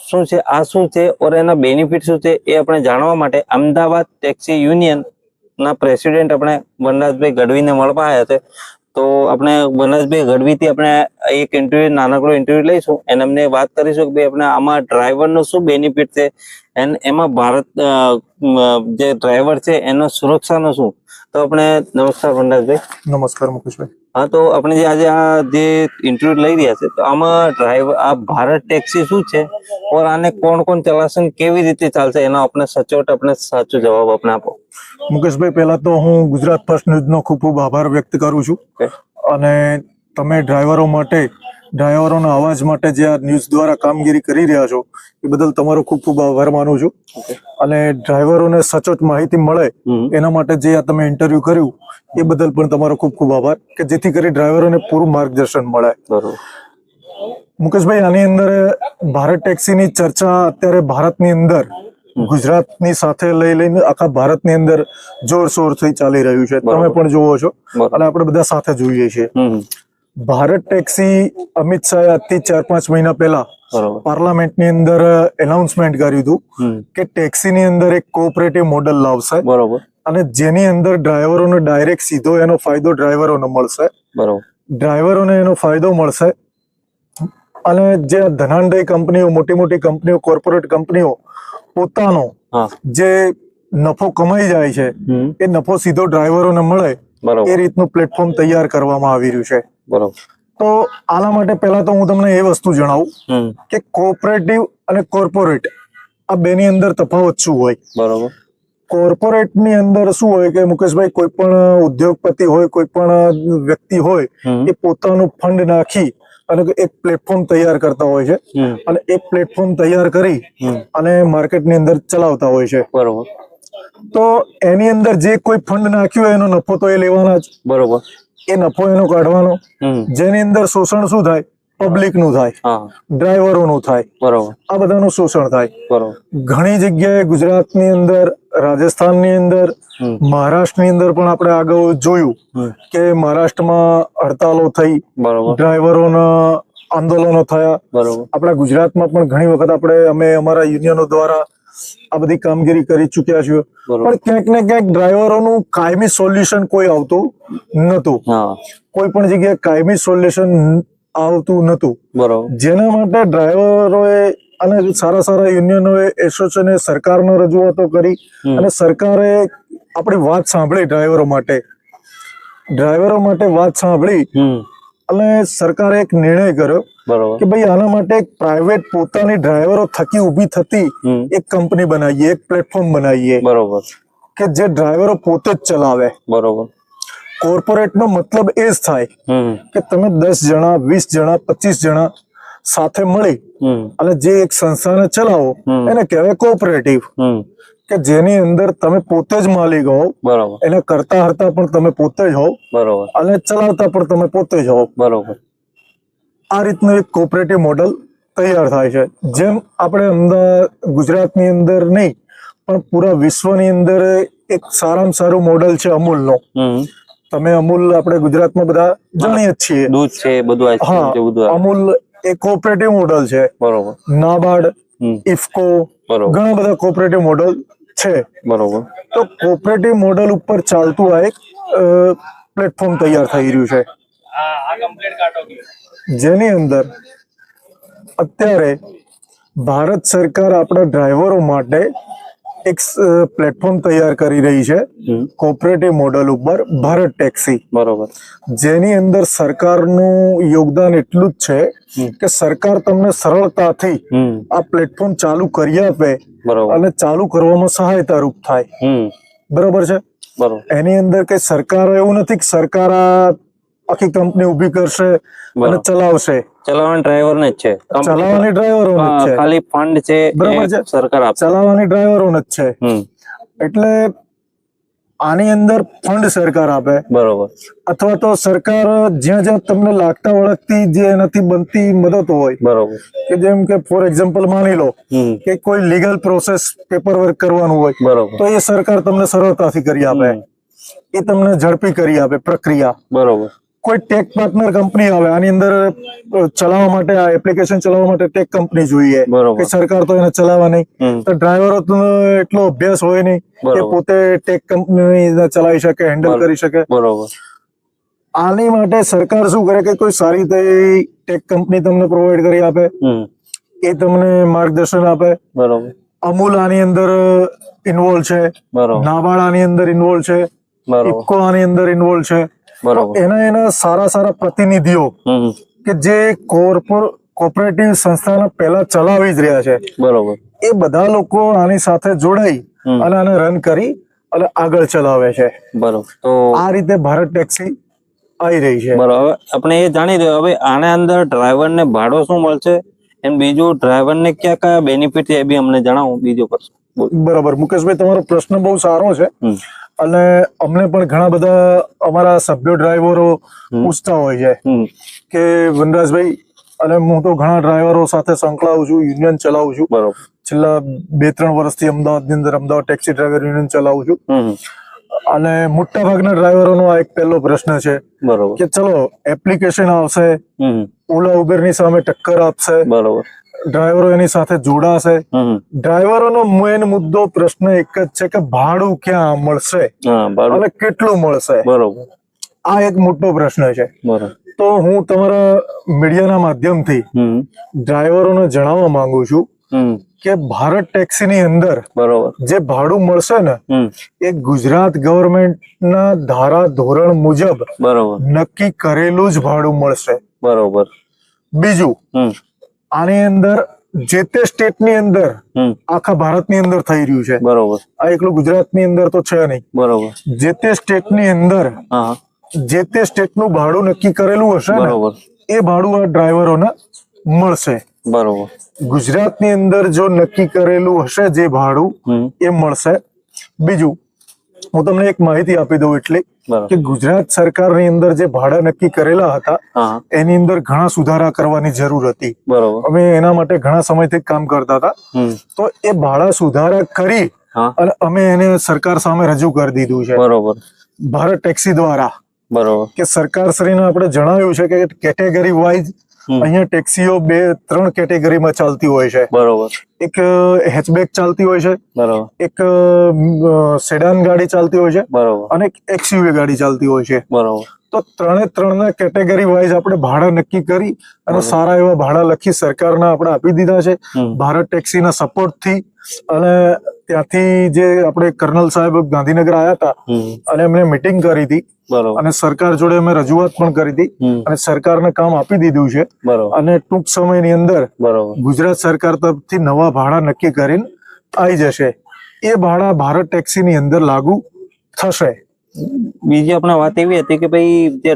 શું છે, આ શું છે और એના બેનિફિટ શું છે એ આપણે જાણવા માટે અમદાવાદ ટેક્સી યુનિયન ના પ્રેસિડેન્ટ આપણે વનરાજભાઈ ગઢવીને મળવા આવ્યા છે. તો આપણે વનરાજભાઈ ગઢવીથી આપણે એક ઇન્ટરવ્યુ, નાનકડો ઇન્ટરવ્યુ લઈશું અને એમને વાત કરીશું કે ભાઈ આપણે આમાં ડ્રાઈવરનો શું બેનિફિટ છે અને એમાં ભારત જે ડ્રાઈવર છે એનો સુરક્ષાનો શું. તો આપણે નમસ્કાર વનરાજભાઈ. નમસ્કાર મુકેશભાઈ. હા, તો આપણે જે આજે આ જે ઇન્ટરવ્યુ લઈ રહ્યા છે તો આમાં ડ્રાઈવર આ ભારત ટેક્સી શું છે और આને કોણ કોણ ચલાવશે, કેવી રીતે ચાલશે, એનો આપણે સચોટ આપણે સાચો જવાબ આપણે આપો. મુકેશભાઈ, પહેલા તો હું ગુજરાત ફર્સ્ટ ન્યૂઝનો ખૂબ ખૂબ આભાર વ્યક્ત કરું છું અને તમે ડ્રાઈવરોના અવાજ માટે જે આ ન્યૂઝ દ્વારા કામગીરી કરી રહ્યા છો એ બદલ તમારો ખૂબ ખૂબ આભાર માનું છું. અને ડ્રાઈવરોને સચોટ માહિતી મળે એના માટે જે આ તમે ઇન્ટરવ્યુ કર્યું એ બદલ પણ તમારો ખૂબ ખૂબ આભાર, કે જેથી કરી ડ્રાઈવરોને પૂરું માર્ગદર્શન મળે. મુકેશભાઈ, આની અંદર ભારત ટેક્સીની ચર્ચા અત્યારે ભારતની અંદર ગુજરાતની સાથે લઈને આખા ભારતની અંદર જોરશોરથી ચાલી રહ્યું છે. તમે પણ જોવો છો અને આપણે બધા સાથે જોઈએ છીએ. ભારત ટેક્સી અમિત શાહે આજથી 4-5 મહિના પહેલા પાર્લામેન્ટની અંદર એનાઉન્સમેન્ટ કર્યું હતું કે ટેક્સીની અંદર એક કોઓપરેટિવ મોડલ લાવશે અને જેની અંદર ડ્રાઈવરોને ડાયરેક્ટ સીધો એનો ફાયદો ડ્રાઈવરોને મળશે. ડ્રાઈવરોને એનો ફાયદો મળશે અને જે ધનાઢ્ય કંપનીઓ, મોટી મોટી કંપનીઓ, કોર્પોરેટ કંપનીઓ પોતાનો જે નફો કમાઈ જાય છે એ નફો સીધો ડ્રાઈવરોને મળે એ રીતનું પ્લેટફોર્મ તૈયાર કરવામાં આવી રહ્યું છે. તો આના માટે પહેલા તો હું તમને એ વસ્તુ જણાવું કે કોઓપરેટિવ અને કોર્પોરેટ આ બેની અંદર તફાવત શું હોય. કોર્પોરેટ ની અંદર શું હોય કે મુકેશભાઈ, કોઈ પણ ઉદ્યોગપતિ હોય, કોઈ પણ વ્યક્તિ હોય એ પોતાનું ફંડ નાખી અને એક પ્લેટફોર્મ તૈયાર કરતા હોય છે અને એ પ્લેટફોર્મ તૈયાર કરી અને માર્કેટની અંદર ચલાવતા હોય છે. તો એની અંદર જે કોઈ ફંડ નાખ્યું હોય એનો નફો તો એ લેવાના જ. એ નફો એનો કાઢવાનો, જેની અંદર શોષણ શું થાય? પબ્લિક નું થાય, ડ્રાઈવરો નું થાય, આ બધાનું શોષણ થાય. ઘણી જગ્યાએ ગુજરાતની અંદર, રાજસ્થાનની અંદર, મહારાષ્ટ્રની અંદર પણ આપણે આગળ જોયું કે મહારાષ્ટ્રમાં હડતાલો થઈ, ડ્રાઈવરોના આંદોલનો થયા. આપણા ગુજરાતમાં પણ ઘણી વખત અમે અમારા યુનિયનો દ્વારા આ બધી કામગીરી કરી ચુક્યા છીએ. પણ ક્યાંક ને ક્યાંક ડ્રાઈવરોનું કાયમી સોલ્યુશન કોઈ આવતું નતું. કોઈ પણ જગ્યાએ કાયમી સોલ્યુશન આવતું નતું, જેના માટે ડ્રાઈવરોએ અને સારા સારા યુનિયનોએ, એસોસિએશને સરકારને રજૂઆતો કરી અને સરકારે આપણી વાત સાંભળી. ડ્રાઈવરો માટે વાત સાંભળી અને સરકારે એક નિર્ણય કર્યો કે ભાઈ આના માટે એક પ્રાઇવેટ પોતાની ડ્રાઈવરો થકી ઉભી થતી એક કંપની બનાવીએ, એક પ્લેટફોર્મ બનાવીએ કે જે ડ્રાઈવરો પોતે જ ચલાવે. કોર્પોરેટ નો મતલબ એ જ થાય કે તમે 10 જણા, 20 જણા, 25 જણા સાથે મળી અને જે એક સંસ્થાને ચલાવો એને કહેવાય કોઓપરેટિવ, કે જેની અંદર તમે પોતે જ માલિક હોવ, એને કરતા હરતા પણ તમે પોતે જ હોવ અને ચલાવતા પણ તમે પોતે જ હોવ. આ રીતનું એક કોઓપરેટિવ મોડલ તૈયાર થાય છે. જેમ આપણે અમદાવાદ, ગુજરાતની અંદર નહીં પણ પૂરા વિશ્વની અંદર એક સારામાં સારું મોડલ છે અમૂલનો. તમે અમૂલ આપણે ગુજરાતમાં બધા જાણીએ જ છીએ, દૂધ છે બધું. હા, અમૂલ એ કોઓપરેટિવ મોડલ છે. નાબાર્ડ, ઇફકો, ઘણા બધા કોઓપરેટિવ મોડલ છે. તો કોઓપરેટિવ મોડલ ઉપર ચાલતું આ એક પ્લેટફોર્મ તૈયાર થઈ રહ્યું છે, જેની અંદર અત્યારે ભારત સરકાર આપણા ડ્રાઈવરો માટે એક પ્લેટફોર્મ તૈયાર કરી રહી છે કોઓપરેટિવ મોડલ ઉપર, ભારત ટેક્સી. જેની અંદર સરકારનું યોગદાન એટલું જ છે કે સરકાર તમને સરળતાથી આ પ્લેટફોર્મ ચાલુ કરી આપે અને ચાલુ કરવામાં સહાયતા રૂપ થાય. બરોબર છે. એની અંદર કઈ સરકાર એવું નથી કે સરકાર આખી કંપની ઉભી કરશે અને ચલાવશે. ચલાવવાની ડ્રાઈવરને જ છે, ચલાવવાની ડ્રાઈવરોને જ છે, ખાલી ફંડ છે, બરાબર છે, સરકાર આપે. ચલાવવાની ડ્રાઈવરોને જ છે. એટલે આની અંદર ફંડ સરકાર આપે, અથવા તો સરકાર જ્યાં જ્યાં તમને લાગતા વળગતી જે એનાથી બનતી મદદ હોય, કે જેમ કે ફોર એક્ઝામ્પલ માની લો કે કોઈ લીગલ પ્રોસેસ, પેપર વર્ક કરવાનું હોય તો એ સરકાર તમને સરળતાથી કરી આપે, એ તમને ઝડપી કરી આપે પ્રક્રિયા. કોઈ ટેક પાર્ટનર કંપની આવે આની અંદર ચલાવવા માટે આ એપ્લિકેશન ચલાવવા માટે ટેક કંપની જોઈએ બરોબર. કે સરકાર તો એને ચલાવવા નહીં હમ. તો ડ્રાઈવરો એટલો અભ્યાસ હોય નહીં કે બરોબર. પોતે ટેક કંપની ચલાવી શકે હેન્ડલ બરોબર. કરી શકે. બરોબર. આની માટે સરકાર શું કરે કે કોઈ સારી રીતે ટેક કંપની તમને પ્રોવાઈડ કરી આપે, હમ. એ તમને માર્ગદર્શન આપે. બરોબર. અમૂલ આની અંદર ઇન્વોલ્વ છે, બરોબર. નાબાર્ડ આની અંદર ઇન્વોલ્વ છે, બરોબર. ઇફકો આની અંદર ઇન્વોલ્વ છે. તો બરોબર. એના સારા સારા પ્રતિનિધિઓ હમ. કે જે કોઓપરેટિવ સંસ્થાના પહેલા ચલાવી જ રહ્યા છે બરોબર. એ બધા લોકો આની સાથે જોડાઈ હમ. અને આને રન કરી અને આગળ ચલાવે છે. બરોબર. તો આ રીતે ભારત ટેક્સી આવી રહી છે. બરોબર, હવે આપણે એ જાણી રહ્યો, હવે આના અંદર ડ્રાઈવર ને ભાડો શું મળશે અને બીજું ડ્રાઈવર ને કયા કયા બેનિફિટ છે એ બી અમને જણાવો. બીજો પ્રશ્ન બોલો. બરાબર મુકેશભાઈ, તમારો પ્રશ્ન બહુ સારો છે હમ. અને અમને પણ ઘણા બધા અમારા સભ્યો ડ્રાઈવરો પૂછતા હોય છે હમ. કે વનરાજભાઈ, અને હું તો ઘણા ડ્રાઈવરો સાથે સંકળાવું છું, યુનિયન ચલાવું છું. બરોબર. છેલ્લા 2-3 વર્ષથી અમદાવાદની અંદર અમદાવાદ ટેક્સી ડ્રાઈવર યુનિયન ચલાવું છું. હમ. અને મોટા ભાગના ડ્રાઈવરોનો આ એક પહેલો પ્રશ્ન છે બરોબર. કે ચલો એપ્લિકેશન આવશે, હમ. ઓલા ઉબેરની સામે ટક્કર આપશે, બરોબર. ડ્રાઈવરો એની સાથે જોડાશે. હમ. ડ્રાઈવરોનો મેઇન મુદ્દો પ્રશ્ન એક જ છે કે ભાડું ક્યાં મળશે હા, બરોબર. અને કેટલું મળશે. બરોબર. આ એક મોટો પ્રશ્ન છે. બરોબર. તો હું તમારા મીડિયાના માધ્યમથી હમ. ડ્રાઈવરોને જણાવવા માંગુ છું હમ. કે ભારત ટેક્સીની અંદર બરોબર. જે ભાડું મળશે ને હમ. એ ગુજરાત ગવર્મેન્ટના ધારા ધોરણ મુજબ બરોબર. નક્કી કરેલું જ ભાડું મળશે. બરોબર. બીજું, હમ. આની અંદર જે તે સ્ટેટની અંદર હમ. આખા ભારતની અંદર થઈ રહ્યું છે. બરોબર. આ એકલું ગુજરાતની અંદર તો છે નહીં. બરોબર. જે તે સ્ટેટની અંદર હા. જે તે સ્ટેટનું ભાડું નક્કી કરેલું હશે ને બરોબર. એ ભાડું આ ડ્રાઈવરોને મળશે. બરોબર. ગુજરાતની અંદર જો નક્કી કરેલું હશે જે ભાડું હમ. એ મળશે. બીજું, હું તમને એક માહિતી આપી દઉં એટલી બરોબર. કે ગુજરાત સરકારની અંદર જે ભાડા નક્કી કરેલા હતા હા. એની અંદર ઘણા સુધારા કરવાની જરૂર હતી. બરોબર. અમે એના માટે ઘણા સમયથી કામ કરતા હતા. હમ. તો એ ભાડા સુધારા કરી હા. અને અમે એને સરકાર સામે રજૂ કરી દીધું છે બરોબર. ભારત ટેક્સી દ્વારા. બરોબર. કે સરકારશ્રીને આપણે જણાવ્યું છે કે કેટેગરી વાઇઝ હમ. અહીંયા ટેક્સીઓ 2-3 કેટેગરીમાં ચાલતી હોય છે. બરોબર. એક હેચબેક ચાલતી હોય છે, બરોબર. એક સેડાન ગાડી ચાલતી હોય છે બરોબર. અને એક એક્સયુવી ગાડી ચાલતી હોય છે. બરોબર. તો 3 કેટેગરી વાઇઝ આપણે ભાડા નક્કી કરી અને સારા એવા ભાડા લખી સરકારને આપણે આપી દીધા છે હમ. ભારત ટેક્સીના સપોર્ટથી. અને ત્યાંથી જે આપણે કર્નલ સાહેબ ગાંધીનગર આવ્યા હતા હમ. અને એમને મીટિંગ કરી હતી બરોબર. અને સરકાર જોડે અમે રજૂઆત પણ કરી હતી હમ. અને સરકારને કામ આપી દીધું છે. બરોબર. અને ટૂંક સમયની અંદર બરોબર. ગુજરાત સરકાર તરફથી નવા ભાડા નક્કી કરીને આવી જશે. એ ભાડા ભારત ટેક્સીની અંદર લાગુ થશે. બીજી આપણે વાત એવી હતી કે ભાઈ જે